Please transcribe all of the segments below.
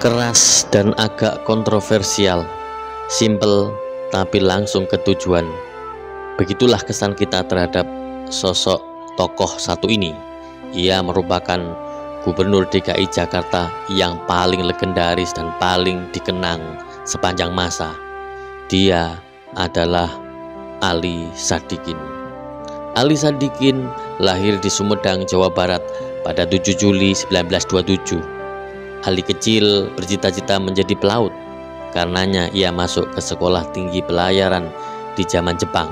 Keras dan agak kontroversial, simple tapi langsung ke tujuan. Begitulah kesan kita terhadap sosok tokoh satu ini. Ia merupakan Gubernur DKI Jakarta yang paling legendaris dan paling dikenang sepanjang masa. Dia adalah Ali Sadikin. Ali Sadikin lahir di Sumedang, Jawa Barat pada 7 Juli 1927. Ali kecil bercita-cita menjadi pelaut. Karenanya ia masuk ke sekolah tinggi pelayaran di zaman Jepang.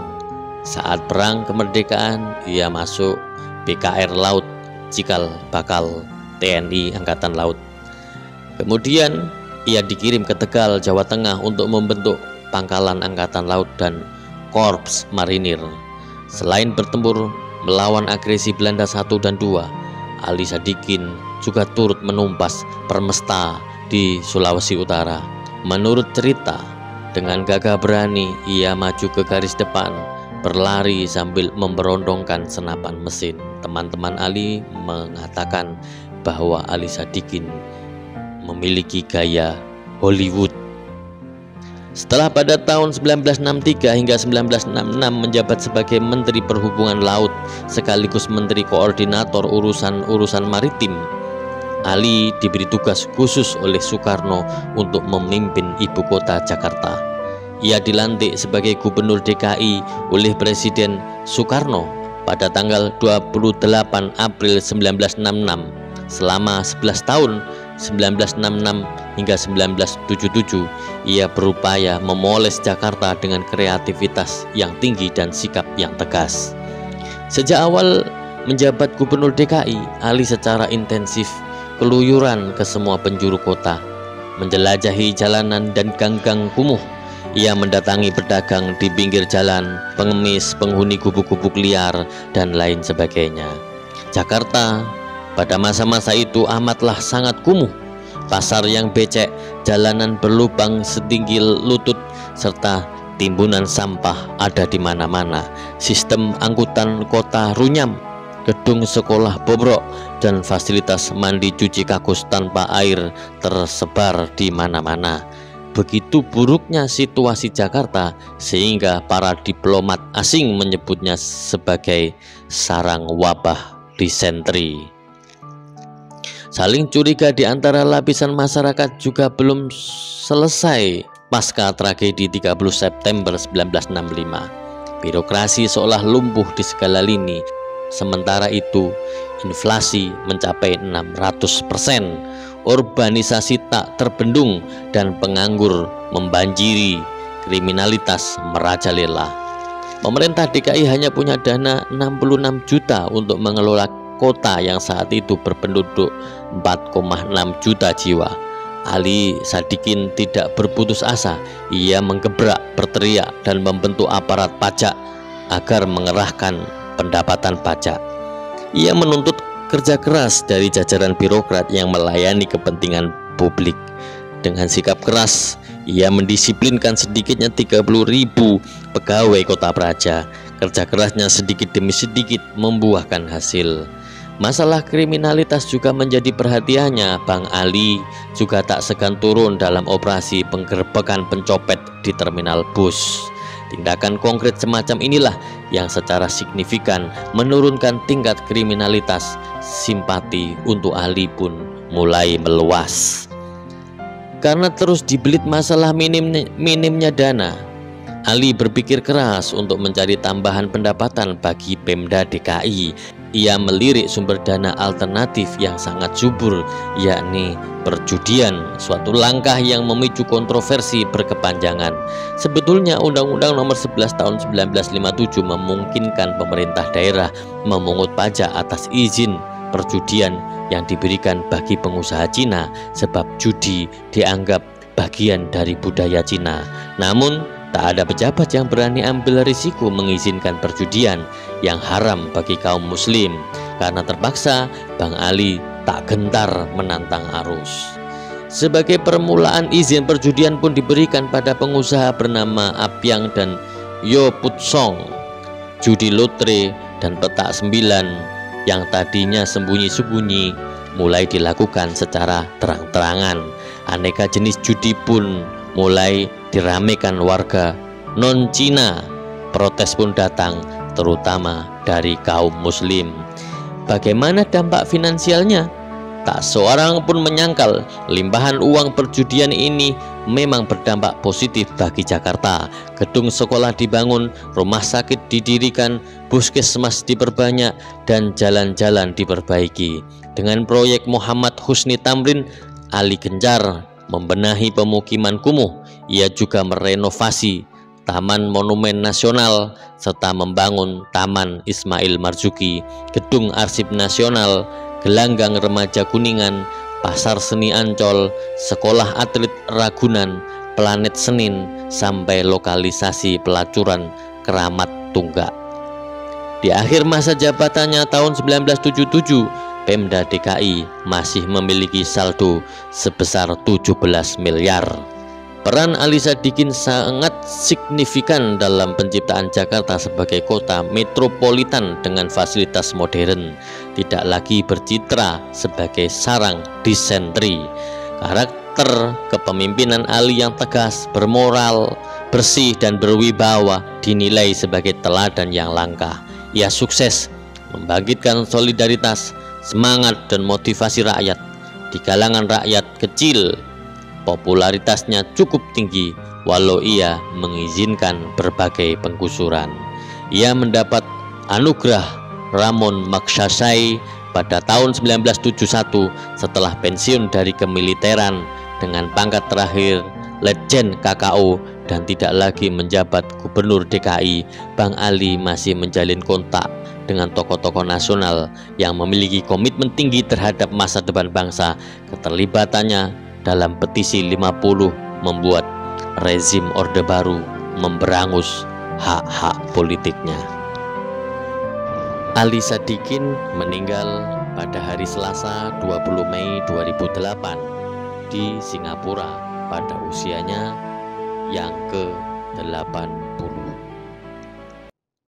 Saat perang kemerdekaan, ia masuk BKR Laut Cikal Bakal TNI Angkatan Laut. Kemudian ia dikirim ke Tegal, Jawa Tengah untuk membentuk Pangkalan Angkatan Laut dan Korps Marinir. Selain bertempur melawan agresi Belanda 1 dan 2, Ali Sadikin juga turut menumpas Permesta di Sulawesi Utara. Menurut cerita, dengan gagah berani ia maju ke garis depan, berlari sambil memberondongkan senapan mesin. Teman-teman Ali mengatakan bahwa Ali Sadikin memiliki gaya Hollywood. Setelah pada tahun 1963 hingga 1966 menjabat sebagai Menteri Perhubungan Laut sekaligus Menteri Koordinator urusan maritim, Ali diberi tugas khusus oleh Soekarno untuk memimpin ibu kota Jakarta. Ia dilantik sebagai Gubernur DKI oleh Presiden Soekarno pada tanggal 28 April 1966. Selama 11 tahun 1966 hingga 1977 ia berupaya memoles Jakarta dengan kreativitas yang tinggi dan sikap yang tegas. Sejak awal menjabat Gubernur DKI, Ali secara intensif keluyuran ke semua penjuru kota, menjelajahi jalanan dan gang-gang kumuh. Ia mendatangi pedagang di pinggir jalan, pengemis, penghuni gubuk-gubuk liar, dan lain sebagainya. Jakarta pada masa-masa itu amatlah sangat kumuh. Pasar yang becek, jalanan berlubang setinggi lutut, serta timbunan sampah ada di mana-mana. Sistem angkutan kota runyam, gedung sekolah bobrok, dan fasilitas mandi cuci kakus tanpa air tersebar di mana-mana. Begitu buruknya situasi Jakarta sehingga para diplomat asing menyebutnya sebagai sarang wabah disentri. Saling curiga di antara lapisan masyarakat juga belum selesai pasca tragedi 30 September 1965. Birokrasi seolah lumpuh di segala lini. Sementara itu, inflasi mencapai 600%, urbanisasi tak terbendung, dan penganggur membanjiri, kriminalitas merajalela. Pemerintah DKI hanya punya dana 66 juta untuk mengelola kota yang saat itu berpenduduk 4,6 juta jiwa. Ali Sadikin tidak berputus asa. Ia menggebrak, berteriak, dan membentuk aparat pajak agar mengerahkan pendapatan pajak. Ia menuntut kerja keras dari jajaran birokrat yang melayani kepentingan publik. Dengan sikap keras, ia mendisiplinkan sedikitnya 30.000 pegawai kota praja. Kerja kerasnya sedikit demi sedikit membuahkan hasil. Masalah kriminalitas juga menjadi perhatiannya. Bang Ali juga tak segan turun dalam operasi penggerbekan pencopet di terminal bus. Tindakan konkret semacam inilah yang secara signifikan menurunkan tingkat kriminalitas. Simpati untuk Ali pun mulai meluas. Karena terus dibelit masalah minimnya dana, Ali berpikir keras untuk mencari tambahan pendapatan bagi Pemda DKI. Ia melirik sumber dana alternatif yang sangat subur, yakni perjudian, suatu langkah yang memicu kontroversi berkepanjangan. Sebetulnya Undang-Undang Nomor 11 Tahun 1957 memungkinkan pemerintah daerah memungut pajak atas izin perjudian yang diberikan bagi pengusaha Cina, sebab judi dianggap bagian dari budaya Cina. Namun tak ada pejabat yang berani ambil risiko mengizinkan perjudian yang haram bagi kaum muslim. Karena terpaksa, Bang Ali tak gentar menantang arus. Sebagai permulaan, izin perjudian pun diberikan pada pengusaha bernama Apyang dan Yo Put Song. Judi lotre dan petak 9 yang tadinya sembunyi-sembunyi mulai dilakukan secara terang-terangan. Aneka jenis judi pun mulai diramaikan warga non-Cina. Protes pun datang, terutama dari kaum muslim. Bagaimana dampak finansialnya? Tak seorang pun menyangkal limpahan uang perjudian ini memang berdampak positif bagi Jakarta. Gedung sekolah dibangun, rumah sakit didirikan, puskesmas diperbanyak, dan jalan-jalan diperbaiki. Dengan proyek Muhammad Husni Tamrin, Ali gencar membenahi pemukiman kumuh. Ia juga merenovasi Taman Monumen Nasional serta membangun Taman Ismail Marzuki, Gedung Arsip Nasional, Gelanggang Remaja Kuningan, Pasar Seni Ancol, Sekolah Atlet Ragunan, Planet Senin, sampai lokalisasi pelacuran Keramat Tunggak. Di akhir masa jabatannya tahun 1977, Pemda DKI masih memiliki saldo sebesar 17 miliar. Peran Ali Sadikin sangat signifikan dalam penciptaan Jakarta sebagai kota metropolitan dengan fasilitas modern, tidak lagi bercitra sebagai sarang disentri. Karakter kepemimpinan Ali yang tegas, bermoral, bersih, dan berwibawa dinilai sebagai teladan yang langka. Ia sukses membangkitkan solidaritas, semangat, dan motivasi rakyat. Di kalangan rakyat kecil, popularitasnya cukup tinggi walau ia mengizinkan berbagai penggusuran. Ia mendapat anugerah Ramon Magsaysay pada tahun 1971 setelah pensiun dari kemiliteran dengan pangkat terakhir Letjen KKO dan tidak lagi menjabat Gubernur DKI. Bang Ali masih menjalin kontak dengan tokoh-tokoh nasional yang memiliki komitmen tinggi terhadap masa depan bangsa. Keterlibatannya dalam petisi 50 membuat rezim Orde Baru memberangus hak-hak politiknya. Ali Sadikin meninggal pada hari Selasa 20 Mei 2008 di Singapura pada usianya yang ke-80.